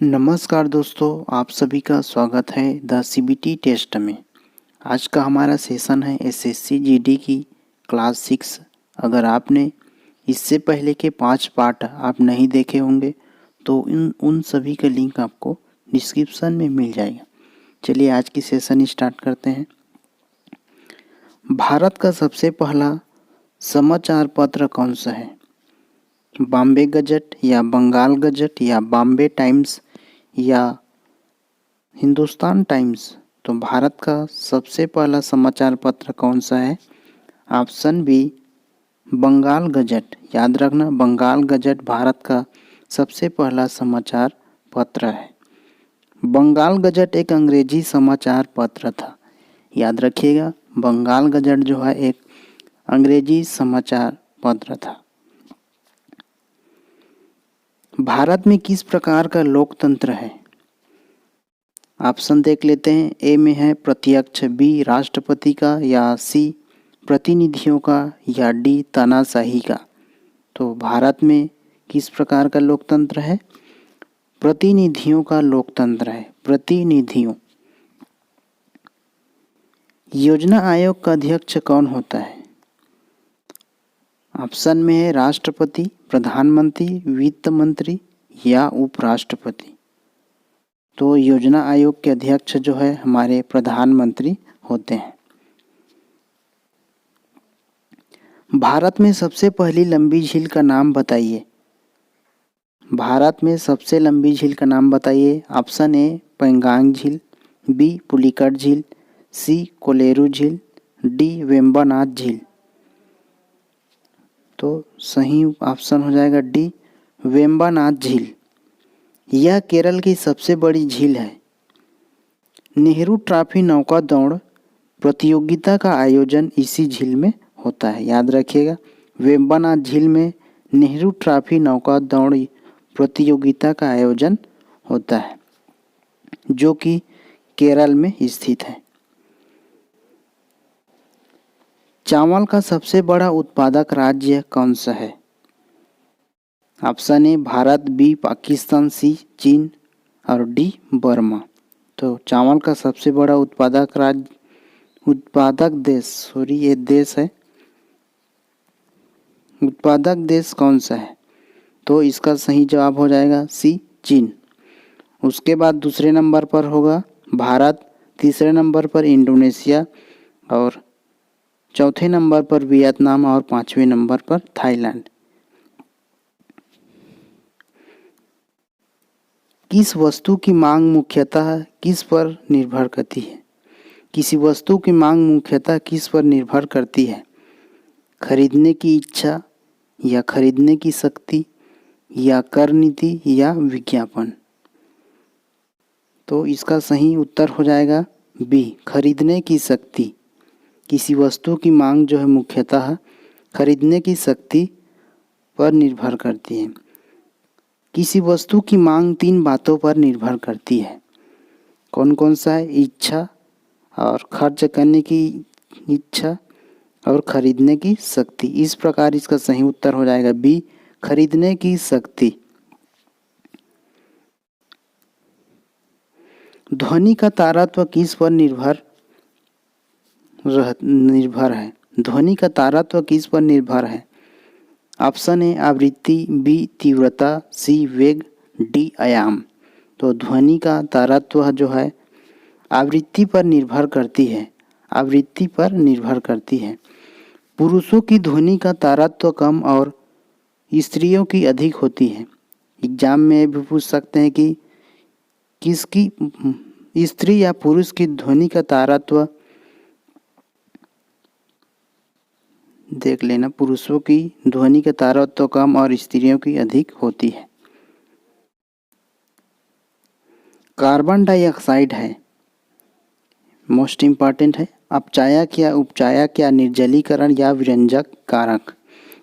नमस्कार दोस्तों, आप सभी का स्वागत है द सीबीटी टेस्ट में। आज का हमारा सेशन है एसएससी जीडी की क्लास 6। अगर आपने इससे पहले के 5 पार्ट आप नहीं देखे होंगे तो उन सभी का लिंक आपको डिस्क्रिप्शन में मिल जाएगा। चलिए आज की सेशन स्टार्ट करते हैं। भारत का सबसे पहला समाचार पत्र कौन सा है? बॉम्बे गजट या बंगाल गजट या बॉम्बे टाइम्स या हिंदुस्तान टाइम्स? तो भारत का सबसे पहला समाचार पत्र कौन सा है? Option B Bengal gazette. याद रखना, बंगाल गजट भारत का सबसे पहला समाचार पत्र है। बंगाल गजट एक अंग्रेजी समाचार पत्र था। याद रखिएगा, बंगाल गजट जो है एक अंग्रेजी समाचार पत्र था। भारत में किस प्रकार का लोकतंत्र है? ऑप्शन देख लेते हैं। ए में है प्रत्यक्ष, बी राष्ट्रपति का, या सी प्रतिनिधियों का, या डी तानाशाही का। तो भारत में किस प्रकार का लोकतंत्र है? प्रतिनिधियों का लोकतंत्र है, प्रतिनिधियों। योजना आयोग का अध्यक्ष कौन होता है? ऑप्शन में है राष्ट्रपति, प्रधानमंत्री, वित्त मंत्री या उपराष्ट्रपति। तो योजना आयोग के अध्यक्ष जो है हमारे प्रधानमंत्री होते हैं। भारत में सबसे पहली लंबी झील का नाम बताइए। भारत में सबसे लंबी झील का नाम बताइए। ऑप्शन ए पेंगांग झील, बी पुलिकट झील, सी कोलेरू झील, डी वेम्बनाथ झील। तो सही ऑप्शन हो जाएगा डी वेम्बनाथ झील। यह केरल की सबसे बड़ी झील है। नेहरू ट्रॉफी नौका दौड़ प्रतियोगिता का आयोजन इसी झील में होता है। याद रखिएगा, वेम्बनाथ झील में नेहरू ट्रॉफी नौका दौड़ प्रतियोगिता का आयोजन होता है, जो कि केरल में स्थित है। चावल का सबसे बड़ा उत्पादक राज्य कौन सा है? Option A Bharat, B Pakistan, C चीन और डी बर्मा। तो चावल का सबसे बड़ा उत्पादक देश कौन सा है? तो इसका सही जवाब हो जाएगा सी चीन। उसके बाद दूसरे नंबर पर होगा भारत, तीसरे नंबर पर इंडोनेशिया और चौथे नंबर पर वियतनाम और पांचवें नंबर पर थाईलैंड। किस वस्तु की मांग मुख्यतः किस पर निर्भर करती है? किसी वस्तु की मांग मुख्यतः किस पर निर्भर करती है? खरीदने की इच्छा या खरीदने की शक्ति या कर नीति या विज्ञापन। तो इसका सही उत्तर हो जाएगा बी खरीदने की शक्ति। किसी वस्तु की मांग जो है मुख्यतः खरीदने की शक्ति पर निर्भर करती है। किसी वस्तु की मांग 3 बातों पर निर्भर करती है। कौन कौन सा है? इच्छा और खर्च करने की इच्छा और खरीदने की शक्ति। इस प्रकार इसका सही उत्तर हो जाएगा बी खरीदने की शक्ति। ध्वनि का तारतम्य किस पर निर्भर है? ध्वनि का तारतम्य किस पर निर्भर है? ऑप्शन ए आवृत्ति, बी तीव्रता, सी वेग, डी आयाम। तो ध्वनि का तारतम्य जो है आवृत्ति पर निर्भर करती है। आवृत्ति पर निर्भर करती है। पुरुषों की ध्वनि का तारतम्य कम और स्त्रियों की अधिक होती है। एग्जाम में भी पूछ सकते हैं कि किसकी, स्त्री या पुरुष की ध्वनि का तारतम्य देख लेना। पुरुषों की ध्वनि का तारतम्य कम और स्त्रियों की अधिक होती है। कार्बन डाइऑक्साइड है, मोस्ट इम्पॉर्टेंट है, अपचायक या उपचायक या निर्जलीकरण या विरंजक कारक।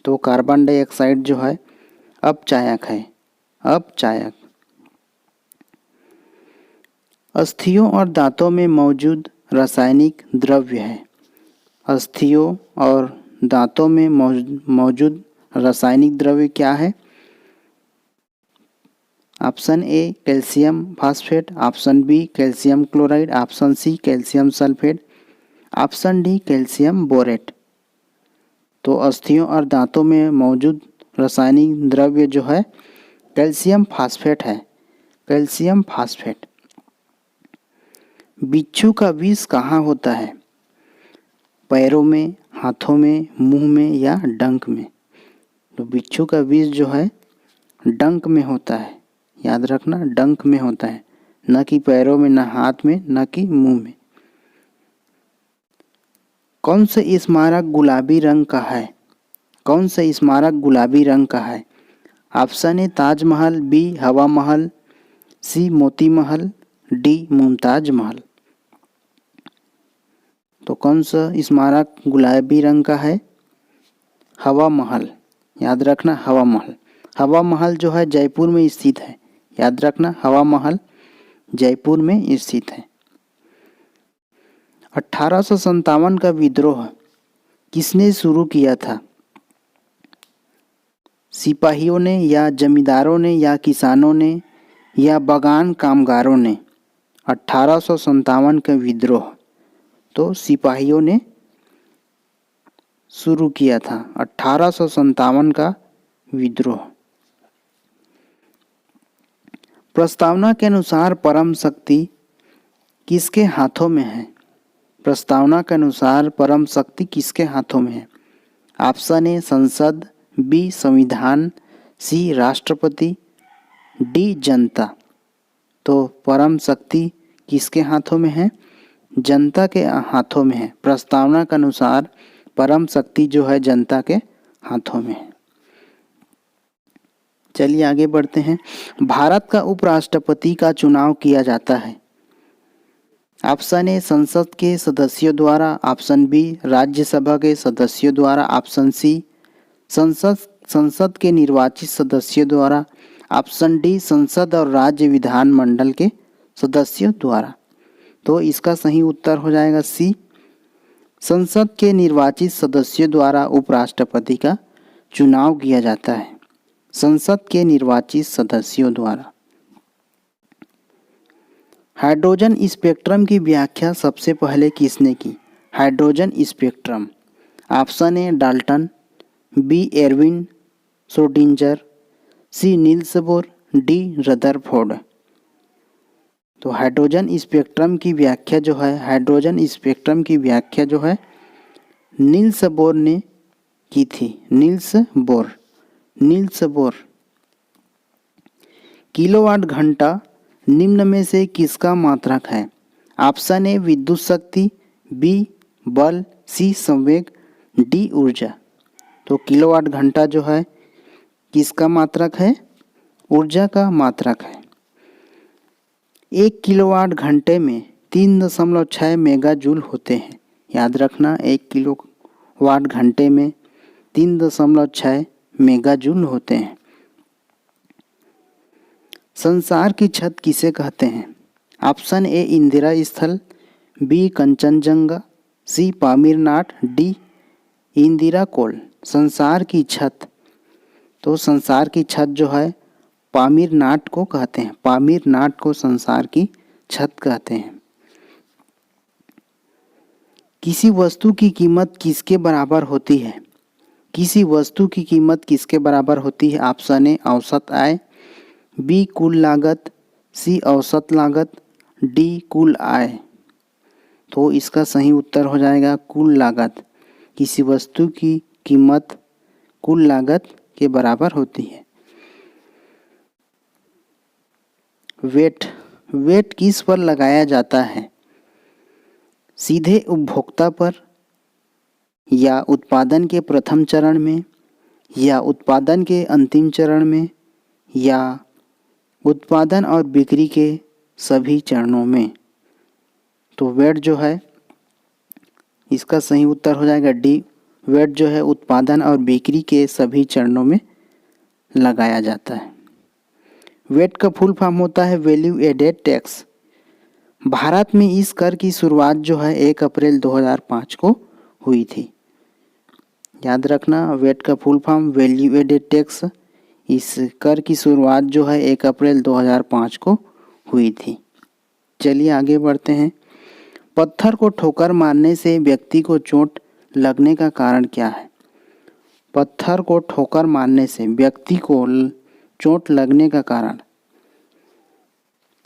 तो कार्बन डाइऑक्साइड जो है अपचायक है, अपचायक। अस्थियों और दांतों में मौजूद रासायनिक द्रव्य है। अस्थियों और दांतों में मौजूद रासायनिक द्रव्य क्या है? Option A calcium phosphate, option B calcium chloride, option C calcium sulphate, option D calcium borate. तो अस्थियों और दांतों में मौजूद रासायनिक द्रव्य जो है कैल्शियम फास्फेट है, कैल्शियम फास्फेट। बिच्छू का विष कहाँ होता है? पैरों में, हाथों में, मुंह में या डंक में? तो बिच्छू का विष जो है डंक में होता है, याद रखना डंक में होता है, न कि पैरों में, न हाथ में, न कि मुंह में। कौन से स्मारक गुलाबी रंग का है? कौन सा स्मारक गुलाबी रंग का है? ऑप्शन ए ताजमहल, बी हवा महल, सी मोती महल, डी मुमताज महल। तो कौन सा स्मारक गुलाबी रंग का है? हवा महल, याद रखना हवा महल। हवा महल जो है जयपुर में स्थित है, याद रखना हवा महल जयपुर में स्थित है। 1857 का विद्रोह किसने शुरू किया था? सिपाहियों ने या जमींदारों ने या किसानों ने या बागान कामगारों ने? 1857 का विद्रोह तो सिपाहियों ने शुरू किया था, 1857 का विद्रोह। प्रस्तावना के अनुसार परम शक्ति किसके हाथों में है? प्रस्तावना के अनुसार परम शक्ति किसके हाथों में है? ऑप्शन ए संसद, बी संविधान, सी राष्ट्रपति, डी जनता। तो परम शक्ति किसके हाथों में है? जनता के हाथों में है। प्रस्तावना के अनुसार परम शक्ति जो है जनता के हाथों में है। चलिए आगे बढ़ते हैं। भारत का उपराष्ट्रपति का चुनाव किया जाता है। ऑप्शन ए संसद के सदस्यों द्वारा, ऑप्शन बी राज्यसभा के सदस्यों द्वारा, ऑप्शन सी संसद के निर्वाचित सदस्यों द्वारा, ऑप्शन डी संसद और राज्य विधानमंडल के सदस्यों द्वारा। तो इसका सही उत्तर हो जाएगा सी, संसद के निर्वाचित सदस्यों द्वारा उपराष्ट्रपति का चुनाव किया जाता है, संसद के निर्वाचित सदस्यों द्वारा। हाइड्रोजन स्पेक्ट्रम की व्याख्या सबसे पहले किसने की? Hydrogen spectrum. Option A Dalton, B Erwin Schrodinger, C Niels Bohr, D Rutherford. तो हाइड्रोजन स्पेक्ट्रम की व्याख्या जो है, हाइड्रोजन स्पेक्ट्रम की व्याख्या जो है नील्स बोर ने की थी, Niels Bohr, Niels Bohr. Kilowatt घंटा निम्न में से किसका मात्रक है? ऑप्शन ए विद्युत शक्ति, बी बल, सी संवेग, डी ऊर्जा। तो किलोवाट घंटा जो है किसका मात्रक है? ऊर्जा का मात्रक है। 1 किलोवाट घंटे में 3.6 मेगा जूल होते हैं, याद रखना 1 किलोवाट घंटे में 3.6 मेगा जूल होते हैं। संसार की छत किसे कहते हैं? ऑप्शन ए इंदिरा स्थल, बी कंचनजंगा, सी पामीर नाट, डी इंदिरा कोल। संसार की छत, तो संसार की छत जो है पामीर नाट को कहते हैं, पामीर नाट को संसार की छत कहते हैं। किसी वस्तु की कीमत किसके बराबर होती है? किसी वस्तु की कीमत किसके बराबर होती है? ऑप्शन ए औसत आय, बी कुल लागत, सी औसत लागत, डी कुल आय। तो इसका सही उत्तर हो जाएगा कुल लागत। किसी वस्तु की कीमत कुल लागत के बराबर होती है। वेट किस पर लगाया जाता है? सीधे उपभोक्ता पर, या उत्पादन के प्रथम चरण में, या उत्पादन के अंतिम चरण में, या उत्पादन और बिक्री के सभी चरणों में। तो वेट जो है इसका सही उत्तर हो जाएगा डी। वेट जो है उत्पादन और बिक्री के सभी चरणों में लगाया जाता है। वेट का फुल फॉर्म होता है वैल्यू एडेड टैक्स। भारत में इस कर की शुरुआत जो है 1 अप्रैल 2005 को हुई थी। याद रखना वेट का full form value added tax. इस कर की शुरुआत जो है 1 अप्रैल 2005 को हुई थी। चलिए आगे बढ़ते हैं। पत्थर को ठोकर मारने से व्यक्ति को चोट लगने का कारण क्या है? पत्थर को ठोकर मारने से व्यक्ति को चोट लगने का कारण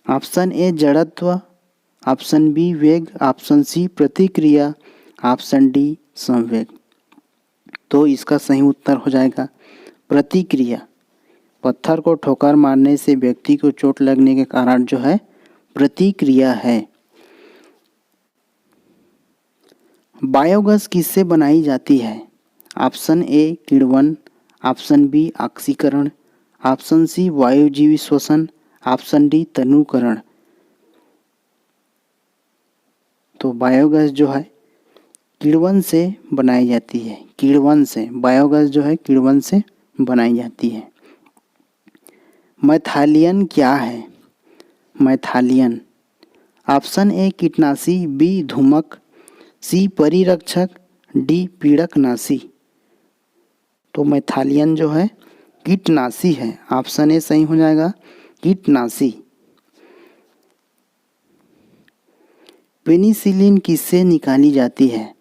ऑप्शन ए जड़त्व, ऑप्शन बी वेग, ऑप्शन सी प्रतिक्रिया, ऑप्शन डी संवेग। तो इसका सही उत्तर हो जाएगा प्रतिक्रिया। पत्थर को ठोकर मारने से व्यक्ति को चोट लगने के कारण जो है प्रतिक्रिया है। बायोगैस किससे बनाई जाती है? ऑप्शन ए किण्वन, ऑप्शन बी ऑक्सीकरण, ऑप्शन सी वायुजीवी श्वसन, ऑप्शन डी तनुकरण। तो बायोगैस जो है किण्वन से बनाई जाती है। किण्वन से बायोगैस जो है किण्वन से बनाई जाती है। मैथालियन क्या है? मैथालियन ऑप्शन ए कीटनाशी, बी धूमक, सी परिरक्षक, डी पीड़कनाशी। तो मैथालियन जो है कीटनाशी है। ऑप्शन ए सही हो जाएगा कीटनाशी। पेनिसिलिन किससे निकाली जाती है?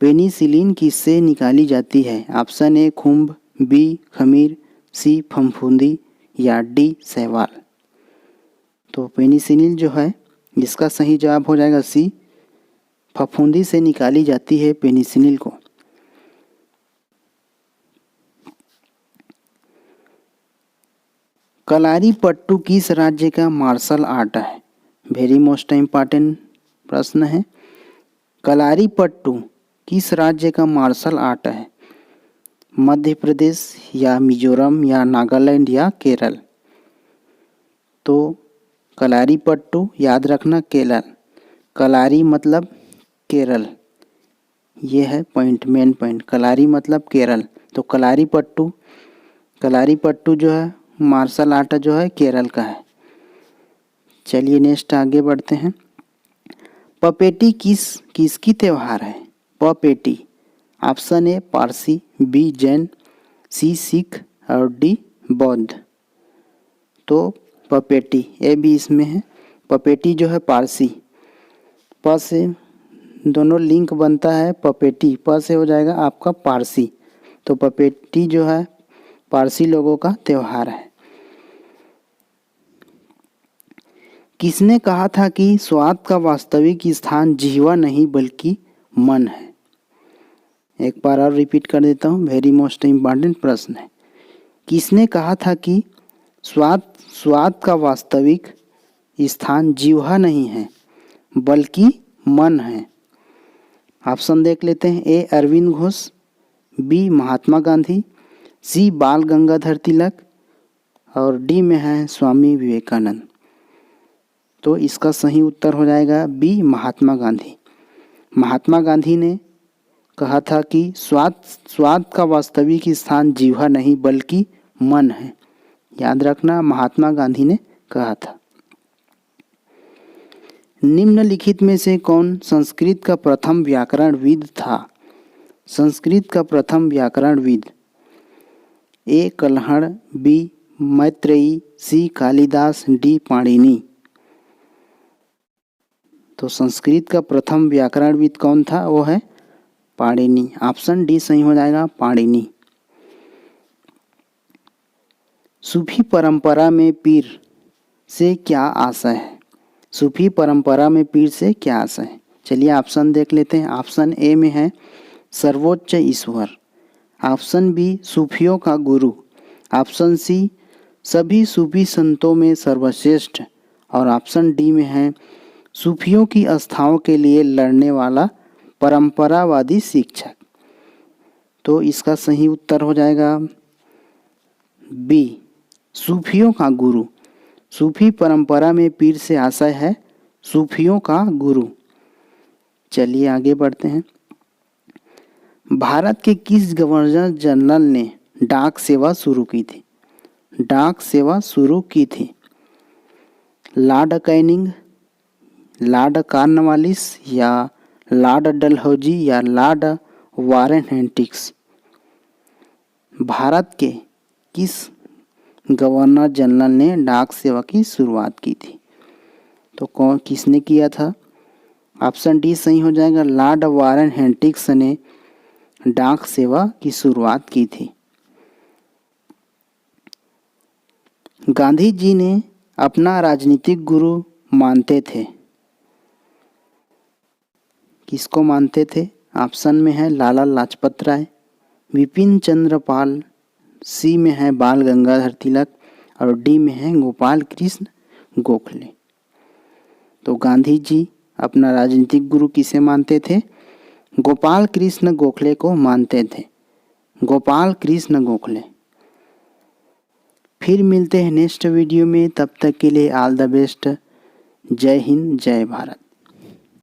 पेनिसिलिन किससे निकाली जाती है? ऑप्शन ए खुम्ब, बी खमीर, सी फफूंदी या डी शैवाल। तो पेनिसिलिन जो है इसका सही जवाब हो जाएगा सी, फफूंदी से निकाली जाती है पेनिसिलिन को। कलारी पट्टू किस राज्य का मार्शल आर्ट है? वेरी मोस्ट इम्पॉर्टेंट प्रश्न है। कलारी पट्टू किस राज्य का मार्शल आर्ट है? मध्य प्रदेश या मिजोरम या नागालैंड या केरल। तो कलारी पट्टू याद रखना केरल। कलारी मतलब केरल, ये है पॉइंट, मेन पॉइंट। कलारी मतलब केरल। तो कलारी पट्टू जो है मार्शल आर्ट जो है केरल का है। चलिए नेक्स्ट आगे बढ़ते हैं। पपेटी किसकी त्योहार है? Pateti option A Parsi, B Jain, C Sikh और डी बौद्ध। तो पपेटी ए भी इसमें है। पपेटी जो है पारसी, प से दोनों लिंक बनता है पपेटी, प से हो जाएगा आपका पारसी। तो पपेटी जो है पारसी लोगों का त्योहार है। किसने कहा था कि स्वाद का वास्तविक स्थान जिह्वा नहीं बल्कि मन है? एक बार और रिपीट कर देता हूँ, वेरी मोस्ट इम्पॉर्टेंट प्रश्न है। किसने कहा था कि स्वाद का वास्तविक स्थान जिह्वा नहीं है बल्कि मन है? ऑप्शन देख लेते हैं। ए अरविंद घोष, बी महात्मा गांधी, सी बाल गंगाधर तिलक और डी में है स्वामी विवेकानंद। तो इसका सही उत्तर हो जाएगा बी महात्मा गांधी। महात्मा गांधी ने कहा था कि स्वाद का वास्तविक स्थान जिह्वा नहीं बल्कि मन है। याद रखना, महात्मा गांधी ने कहा था। निम्नलिखित में से कौन संस्कृत का प्रथम व्याकरणविद था? संस्कृत का प्रथम व्याकरणविद? ए कल्हड़, बी मैत्रेयी, सी कालिदास, डी पाणिनि। तो संस्कृत का प्रथम व्याकरणविद कौन था? वो है पाणिनि। ऑप्शन डी सही हो जाएगा पाणिनि। सूफी परंपरा में पीर से क्या आशय है? सूफी परंपरा में पीर से क्या आशय है? चलिए ऑप्शन देख लेते हैं। ऑप्शन ए में है सर्वोच्च ईश्वर, ऑप्शन बी सूफियों का गुरु, ऑप्शन सी सभी सूफी संतों में सर्वश्रेष्ठ और ऑप्शन डी में है सूफियों की आस्थाओं के लिए लड़ने वाला परंपरावादी शिक्षक। तो इसका सही उत्तर हो जाएगा बी सूफियों का गुरु। सूफी परंपरा में पीर से आशय है सूफियों का गुरु। चलिए आगे बढ़ते हैं। भारत के किस गवर्नर जनरल ने डाक सेवा शुरू की थी? डाक सेवा शुरू की थी? लॉर्ड कैनिंग, लॉर्ड कॉर्नवालिस या लॉर्ड डलहौजी या लॉर्ड वारेन हेस्टिंग्स। भारत के किस गवर्नर जनरल ने डाक सेवा की शुरुआत की थी? तो कौन किसने किया था? ऑप्शन डी सही हो जाएगा, लॉर्ड वारन हेस्टिंग्स ने डाक सेवा की शुरुआत की थी। गांधी जी ने अपना राजनीतिक गुरु मानते थे, किसको मानते थे? ऑप्शन में है लाला लाजपत राय, विपिन चंद्र पाल, सी में है बाल गंगाधर तिलक और डी में है गोपाल कृष्ण गोखले। तो गांधी जी अपना राजनीतिक गुरु किसे मानते थे? गोपाल कृष्ण गोखले को मानते थे, गोपाल कृष्ण गोखले। फिर मिलते हैं नेक्स्ट वीडियो में, तब तक के लिए ऑल द बेस्ट। जय हिंद, जय भारत।